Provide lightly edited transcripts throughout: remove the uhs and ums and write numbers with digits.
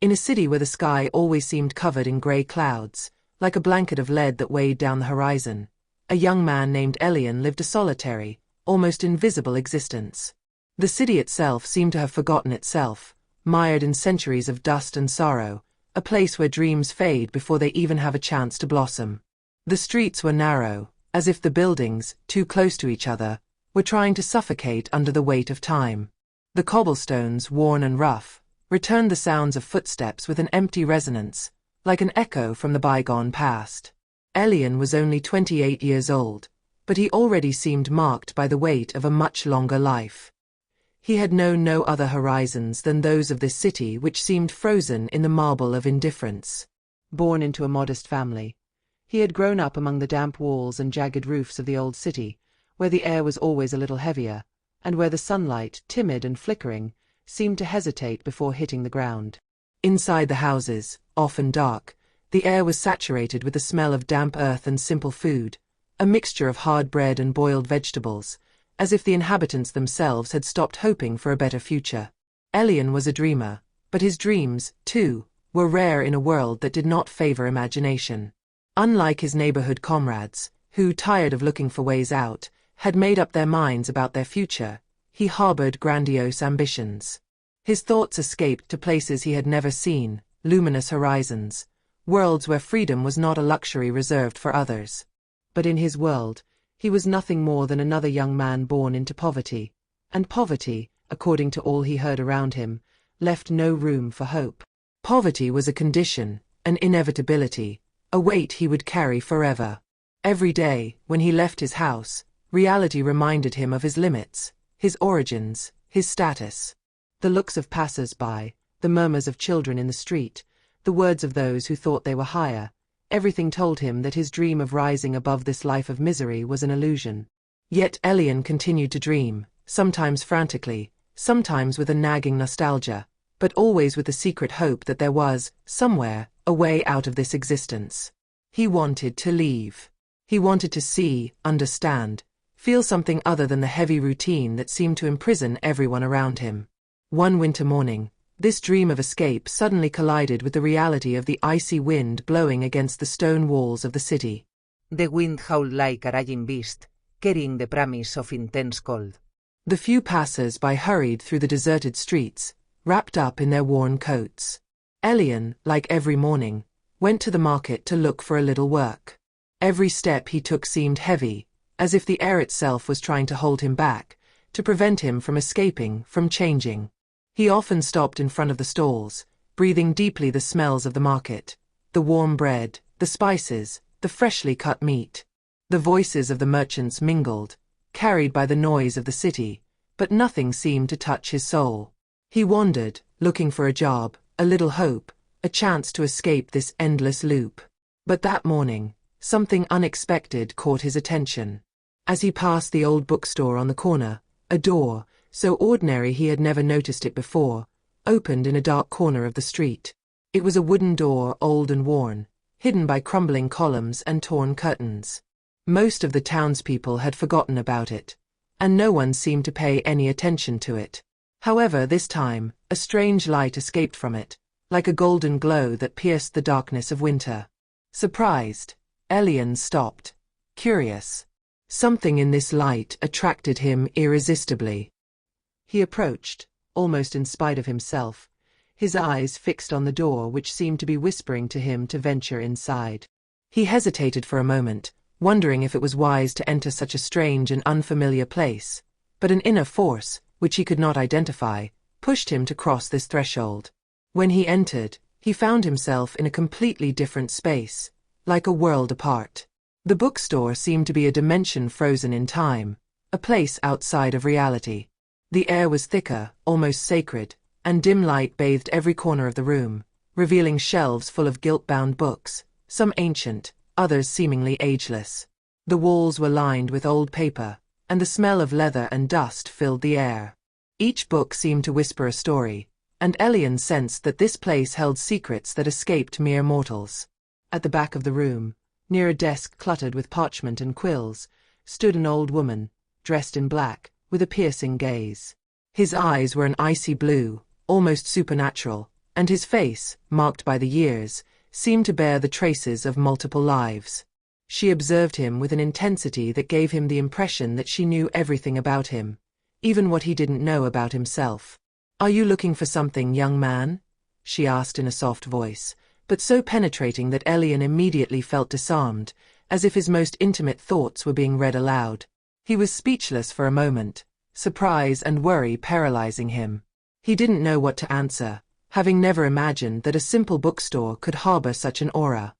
In a city where the sky always seemed covered in grey clouds, like a blanket of lead that weighed down the horizon, a young man named Elian lived a solitary, almost invisible existence. The city itself seemed to have forgotten itself, mired in centuries of dust and sorrow, a place where dreams fade before they even have a chance to blossom. The streets were narrow, as if the buildings, too close to each other, were trying to suffocate under the weight of time. The cobblestones, worn and rough, returned the sounds of footsteps with an empty resonance, like an echo from the bygone past. Elian was only 28 years old, but he already seemed marked by the weight of a much longer life. He had known no other horizons than those of this city which seemed frozen in the marble of indifference. Born into a modest family, he had grown up among the damp walls and jagged roofs of the old city, where the air was always a little heavier, and where the sunlight, timid and flickering, seemed to hesitate before hitting the ground. Inside the houses, often dark, the air was saturated with the smell of damp earth and simple food, a mixture of hard bread and boiled vegetables, as if the inhabitants themselves had stopped hoping for a better future. Elian was a dreamer, but his dreams, too, were rare in a world that did not favor imagination. Unlike his neighborhood comrades, who, tired of looking for ways out, had made up their minds about their future, he harbored grandiose ambitions. His thoughts escaped to places he had never seen, luminous horizons, worlds where freedom was not a luxury reserved for others. But in his world, he was nothing more than another young man born into poverty, and poverty, according to all he heard around him, left no room for hope. Poverty was a condition, an inevitability, a weight he would carry forever. Every day, when he left his house, reality reminded him of his limits, his origins, his status. The looks of passers-by, the murmurs of children in the street, the words of those who thought they were higher, everything told him that his dream of rising above this life of misery was an illusion. Yet Elian continued to dream, sometimes frantically, sometimes with a nagging nostalgia, but always with the secret hope that there was, somewhere, a way out of this existence. He wanted to leave. He wanted to see, understand, feel something other than the heavy routine that seemed to imprison everyone around him. One winter morning, this dream of escape suddenly collided with the reality of the icy wind blowing against the stone walls of the city. The wind howled like a raging beast, carrying the promise of intense cold. The few passers-by hurried through the deserted streets, wrapped up in their worn coats. Elian, like every morning, went to the market to look for a little work. Every step he took seemed heavy, as if the air itself was trying to hold him back, to prevent him from escaping, from changing. He often stopped in front of the stalls, breathing deeply the smells of the market, the warm bread, the spices, the freshly cut meat. The voices of the merchants mingled, carried by the noise of the city, but nothing seemed to touch his soul. He wandered, looking for a job, a little hope, a chance to escape this endless loop. But that morning, something unexpected caught his attention. As he passed the old bookstore on the corner, a door, so ordinary he had never noticed it before, opened in a dark corner of the street. It was a wooden door, old and worn, hidden by crumbling columns and torn curtains. Most of the townspeople had forgotten about it, and no one seemed to pay any attention to it. However, this time, a strange light escaped from it, like a golden glow that pierced the darkness of winter. Surprised, Elian stopped, curious. Something in this light attracted him irresistibly. He approached, almost in spite of himself, his eyes fixed on the door which seemed to be whispering to him to venture inside. He hesitated for a moment, wondering if it was wise to enter such a strange and unfamiliar place, but an inner force, which he could not identify, pushed him to cross this threshold. When he entered, he found himself in a completely different space, like a world apart. The bookstore seemed to be a dimension frozen in time, a place outside of reality. The air was thicker, almost sacred, and dim light bathed every corner of the room, revealing shelves full of gilt-bound books, some ancient, others seemingly ageless. The walls were lined with old paper, and the smell of leather and dust filled the air. Each book seemed to whisper a story, and Elian sensed that this place held secrets that escaped mere mortals. At the back of the room, near a desk cluttered with parchment and quills, stood an old woman, dressed in black, with a piercing gaze. His eyes were an icy blue, almost supernatural, and his face, marked by the years, seemed to bear the traces of multiple lives. She observed him with an intensity that gave him the impression that she knew everything about him, even what he didn't know about himself. "Are you looking for something, young man?" she asked in a soft voice, but so penetrating that Elian immediately felt disarmed, as if his most intimate thoughts were being read aloud. He was speechless for a moment, surprise and worry paralyzing him. He didn't know what to answer, having never imagined that a simple bookstore could harbor such an aura.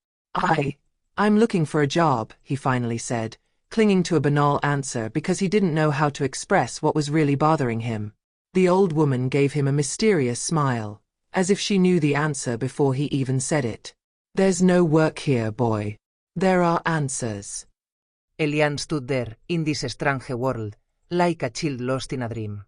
I'm looking for a job," he finally said, clinging to a banal answer because he didn't know how to express what was really bothering him. The old woman gave him a mysterious smile, as if she knew the answer before he even said it. "There's no work here, boy. There are answers." Elian stood there, in this strange world, like a child lost in a dream.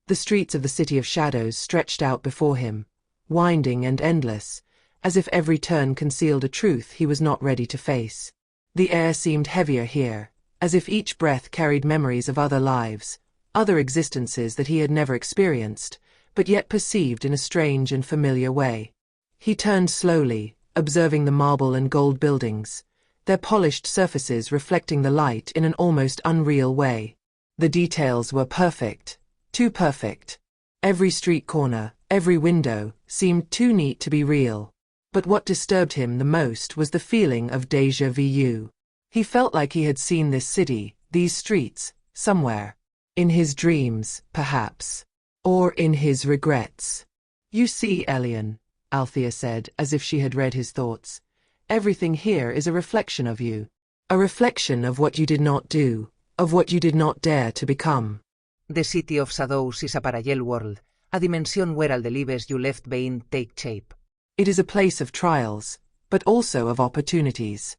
The streets of the City of Shadows stretched out before him, winding and endless, as if every turn concealed a truth he was not ready to face. The air seemed heavier here, as if each breath carried memories of other lives, other existences that he had never experienced, but yet perceived in a strange and familiar way. He turned slowly, observing the marble and gold buildings, their polished surfaces reflecting the light in an almost unreal way. The details were perfect, too perfect. Every street corner, every window, seemed too neat to be real. But what disturbed him the most was the feeling of déjà vu. He felt like he had seen this city, these streets, somewhere. In his dreams, perhaps. Or in his regrets. "You see, Elian," Althea said, as if she had read his thoughts, "everything here is a reflection of you. A reflection of what you did not do, of what you did not dare to become." The City of Shadows is a parallel world, a dimension where all the lives you left behind take shape. It is a place of trials, but also of opportunities.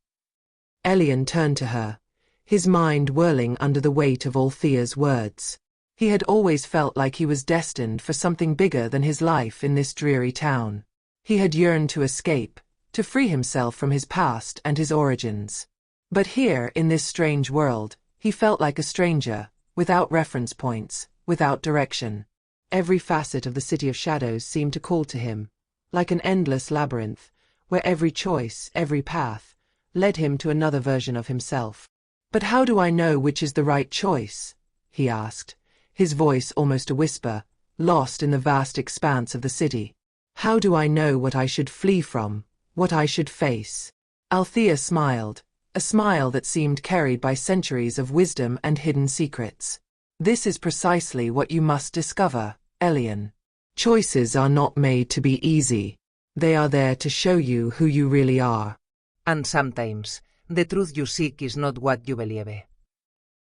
Elian turned to her, his mind whirling under the weight of Althea's words. He had always felt like he was destined for something bigger than his life in this dreary town. He had yearned to escape, to free himself from his past and his origins. But here, in this strange world, he felt like a stranger, without reference points, without direction. Every facet of the City of Shadows seemed to call to him, like an endless labyrinth, where every choice, every path, led him to another version of himself. "But how do I know which is the right choice?" he asked, his voice almost a whisper, lost in the vast expanse of the city. "How do I know what I should flee from, what I should face?" Althea smiled, a smile that seemed carried by centuries of wisdom and hidden secrets. "This is precisely what you must discover, Elian. Choices are not made to be easy. They are there to show you who you really are. And sometimes, the truth you seek is not what you believe."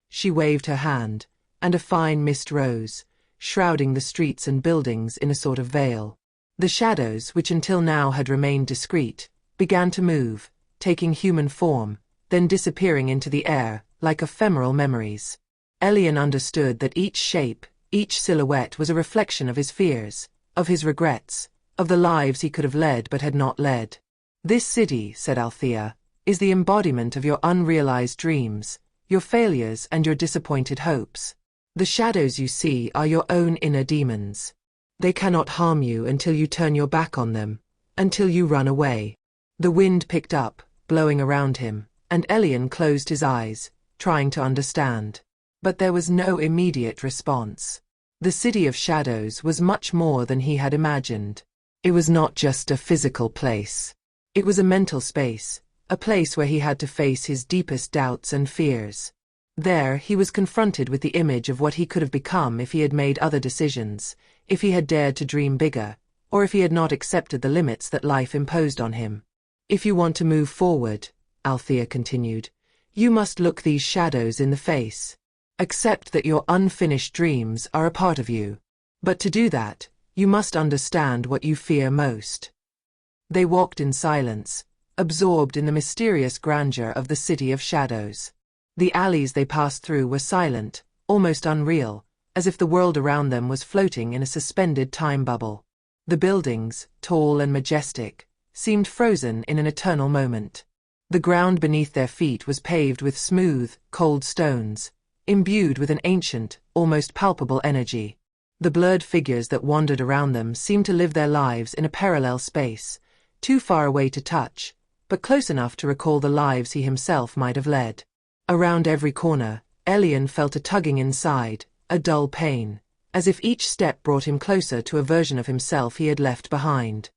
She waved her hand, and a fine mist rose, shrouding the streets and buildings in a sort of veil. The shadows, which until now had remained discreet, began to move, taking human form, then disappearing into the air, like ephemeral memories. Elian understood that each shape, each silhouette was a reflection of his fears, of his regrets, of the lives he could have led but had not led. "This city," said Althea, "is the embodiment of your unrealized dreams, your failures and your disappointed hopes. The shadows you see are your own inner demons. They cannot harm you until you turn your back on them, until you run away." The wind picked up, blowing around him, and Elian closed his eyes, trying to understand. But there was no immediate response. The City of Shadows was much more than he had imagined. It was not just a physical place. It was a mental space, a place where he had to face his deepest doubts and fears. There, he was confronted with the image of what he could have become if he had made other decisions, if he had dared to dream bigger, or if he had not accepted the limits that life imposed on him. "If you want to move forward," Althea continued, "you must look these shadows in the face. Accept that your unfinished dreams are a part of you. But to do that, you must understand what you fear most." They walked in silence, absorbed in the mysterious grandeur of the City of Shadows. The alleys they passed through were silent, almost unreal, as if the world around them was floating in a suspended time bubble. The buildings, tall and majestic, seemed frozen in an eternal moment. The ground beneath their feet was paved with smooth, cold stones, imbued with an ancient, almost palpable energy. The blurred figures that wandered around them seemed to live their lives in a parallel space, too far away to touch, but close enough to recall the lives he himself might have led. Around every corner, Elian felt a tugging inside, a dull pain, as if each step brought him closer to a version of himself he had left behind.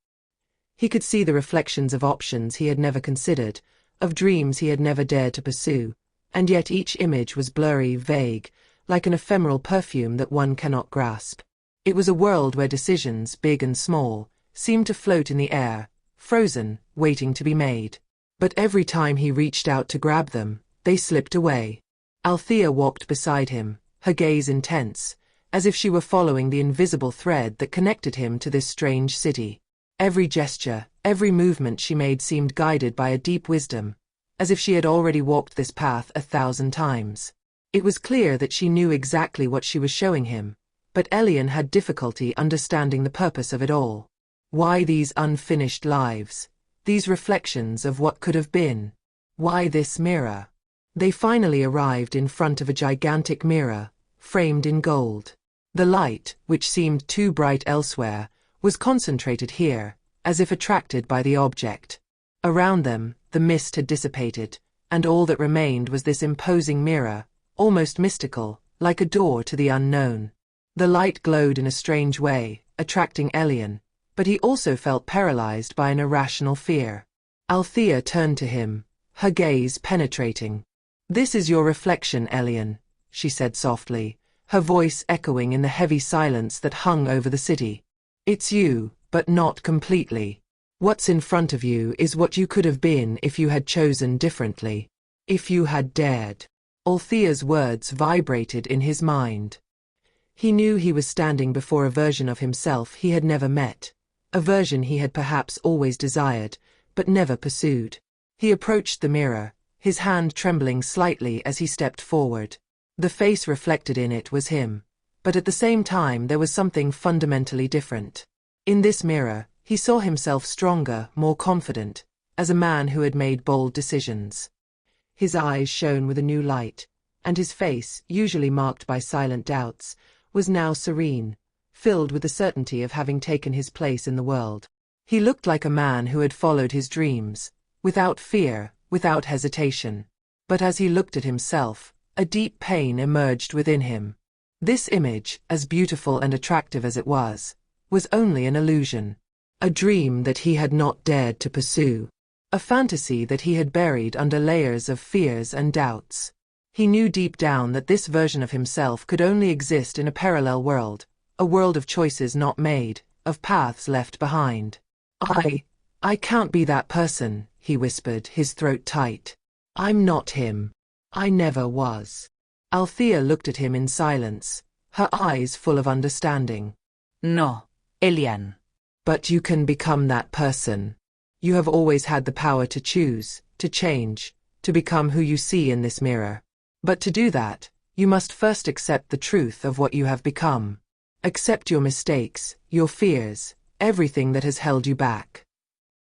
He could see the reflections of options he had never considered, of dreams he had never dared to pursue, and yet each image was blurry, vague, like an ephemeral perfume that one cannot grasp. It was a world where decisions, big and small, seemed to float in the air, frozen, waiting to be made. But every time he reached out to grab them, they slipped away. Althea walked beside him, her gaze intense, as if she were following the invisible thread that connected him to this strange city. Every gesture, every movement she made seemed guided by a deep wisdom, as if she had already walked this path 1,000 times. It was clear that she knew exactly what she was showing him, but Elian had difficulty understanding the purpose of it all. Why these unfinished lives? These reflections of what could have been? Why this mirror? They finally arrived in front of a gigantic mirror, framed in gold. The light, which seemed too bright elsewhere, was concentrated here, as if attracted by the object. Around them, the mist had dissipated, and all that remained was this imposing mirror, almost mystical, like a door to the unknown. The light glowed in a strange way, attracting Elian, but he also felt paralyzed by an irrational fear. Althea turned to him, her gaze penetrating. "This is your reflection, Elian," she said softly, her voice echoing in the heavy silence that hung over the city. "It's you, but not completely. What's in front of you is what you could have been if you had chosen differently. If you had dared." Althea's words vibrated in his mind. He knew he was standing before a version of himself he had never met, a version he had perhaps always desired, but never pursued. He approached the mirror, his hand trembling slightly as he stepped forward. The face reflected in it was him, but at the same time there was something fundamentally different. In this mirror, he saw himself stronger, more confident, as a man who had made bold decisions. His eyes shone with a new light, and his face, usually marked by silent doubts, was now serene, filled with the certainty of having taken his place in the world. He looked like a man who had followed his dreams, without fear, without hesitation. But as he looked at himself, a deep pain emerged within him. This image, as beautiful and attractive as it was only an illusion. A dream that he had not dared to pursue. A fantasy that he had buried under layers of fears and doubts. He knew deep down that this version of himself could only exist in a parallel world, a world of choices not made, of paths left behind. I can't be that person," he whispered, his throat tight. "I'm not him. I never was." Althea looked at him in silence, her eyes full of understanding. "No, Elian." "But you can become that person. You have always had the power to choose, to change, to become who you see in this mirror. But to do that, you must first accept the truth of what you have become. Accept your mistakes, your fears, everything that has held you back."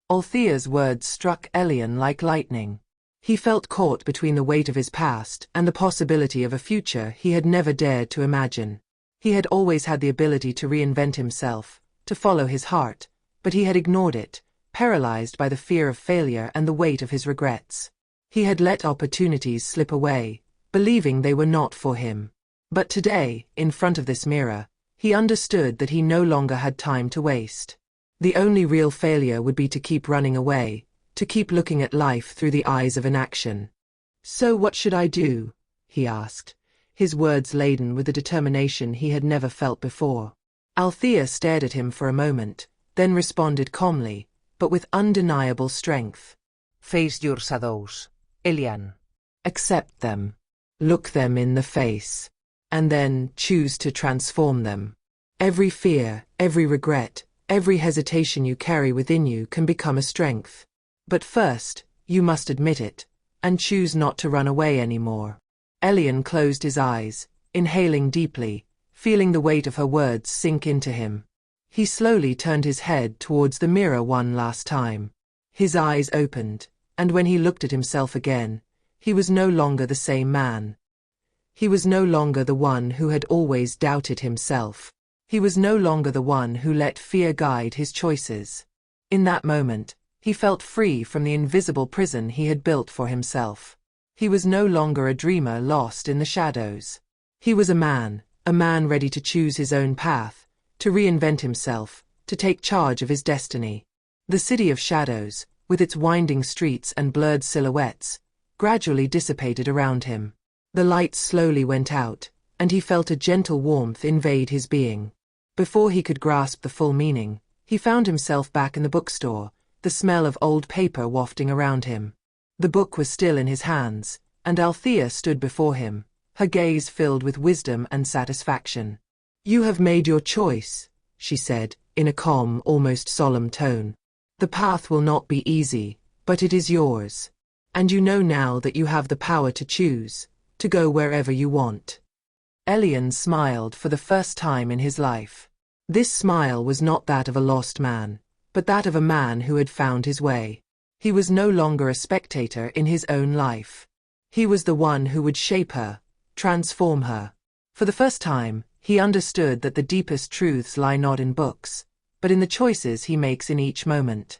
Althea's words struck Elian like lightning. He felt caught between the weight of his past and the possibility of a future he had never dared to imagine. He had always had the ability to reinvent himself, to follow his heart, but he had ignored it, paralyzed by the fear of failure and the weight of his regrets. He had let opportunities slip away, believing they were not for him. But today, in front of this mirror, he understood that he no longer had time to waste. The only real failure would be to keep running away, to keep looking at life through the eyes of inaction. "So what should I do?" he asked, his words laden with a determination he had never felt before. Althea stared at him for a moment, then responded calmly, but with undeniable strength. "Face your shadows, Elian." Accept them. Look them in the face. And then choose to transform them. Every fear, every regret, every hesitation you carry within you can become a strength. But first, you must admit it, and choose not to run away anymore. Elian closed his eyes, inhaling deeply, feeling the weight of her words sink into him. He slowly turned his head towards the mirror one last time. His eyes opened, and when he looked at himself again, he was no longer the same man. He was no longer the one who had always doubted himself. He was no longer the one who let fear guide his choices. In that moment, he felt free from the invisible prison he had built for himself. He was no longer a dreamer lost in the shadows. He was a man ready to choose his own path, to reinvent himself, to take charge of his destiny. The city of shadows, with its winding streets and blurred silhouettes, gradually dissipated around him. The lights slowly went out, and he felt a gentle warmth invade his being. Before he could grasp the full meaning, he found himself back in the bookstore, the smell of old paper wafting around him. The book was still in his hands, and Althea stood before him, her gaze filled with wisdom and satisfaction. "You have made your choice," she said, in a calm, almost solemn tone. "The path will not be easy, but it is yours. And you know now that you have the power to choose, to go wherever you want." Elian smiled for the first time in his life. This smile was not that of a lost man, but that of a man who had found his way. He was no longer a spectator in his own life. He was the one who would shape her, transform her. For the first time, he understood that the deepest truths lie not in books, but in the choices he makes in each moment.